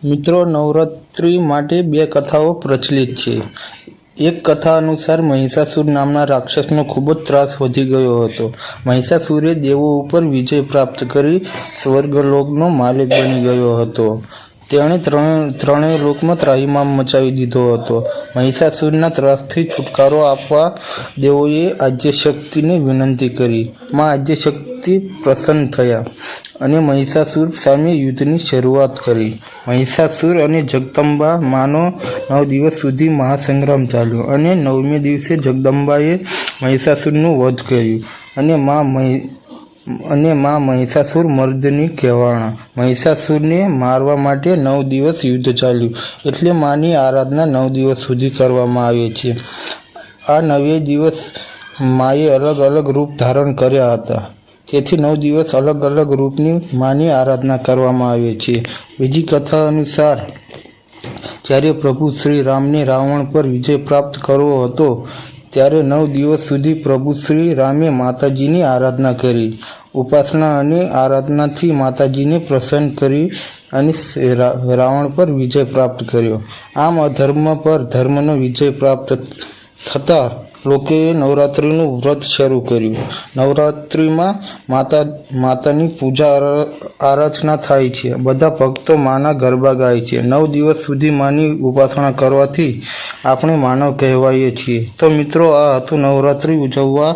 મિત્રો, નવરાત્રિ માટે બે કથાઓ પ્રચલિત છે. એક કથા અનુસાર મહિષાસુર નામના રાક્ષસનો ખૂબ જ ત્રાસ વધી ગયો હતો. મહિષાસુરે દેવો ઉપર વિજય પ્રાપ્ત કરી સ્વર્ગલોકનો માલિક બની ગયો હતો. તેણે ત્રણેય લોકમાં ત્રાહિમામ મચાવી દીધો હતો. મહિષાસુરના ત્રાસથી છુટકારો આપવા દેવોએ આદ્યશક્તિને વિનંતી કરી. માં આદ્યશક્તિ પ્રસન્ન થયા અને મહિષાસુર સામે યુદ્ધની શરૂઆત કરી. મહિષાસુર અને જગદંબા માનો 9 દિવસ સુધી મહાસંગ્રામ ચાલ્યો અને 9મે દિવસે જગદંબાએ મહિષાસુરનું વધ કર્યું અને માં મહિષાસુર મર્દની કહેવાણા. મહિષાસુરને મારવા માટે 9 દિવસ યુદ્ધ ચાલ્યું. એટલે માની આરાધના 9 દિવસ સુધી કરવામાં આવે છે. આ 9 દિવસ માએ અલગ અલગ રૂપ ધારણ કર્યા હતા. તેથી 9 દિવસ અલગ અલગ રૂપની માની આરાધના કરવામાં આવે છે. બીજી કથા અનુસાર જ્યારે પ્રભુ શ્રી રામને રાવણ પર વિજય પ્રાપ્ત કરવો હતો ત્યારે 9 દિવસ સુધી પ્રભુ શ્રી રામે માતાજીની આરાધના કરી. ઉપાસના અને આરાધનાથી માતાજીને પ્રસન્ન કરી અને રાવણ પર વિજય પ્રાપ્ત કર્યો. આમ અધર્મ પર ધર્મનો વિજય પ્રાપ્ત થતાં લોકોએ નવરાત્રિનું વ્રત શરૂ કર્યું. નવરાત્રિમાં માતાની પૂજા આરાધના થાય છે. બધા ભક્તો માના ગરબા ગાય છે. 9 દિવસ સુધી માની ઉપાસના કરવાથી આપણે માનવ કહેવાઈએ છીએ. તો મિત્રો, આ હતું નવરાત્રિ ઉજવવા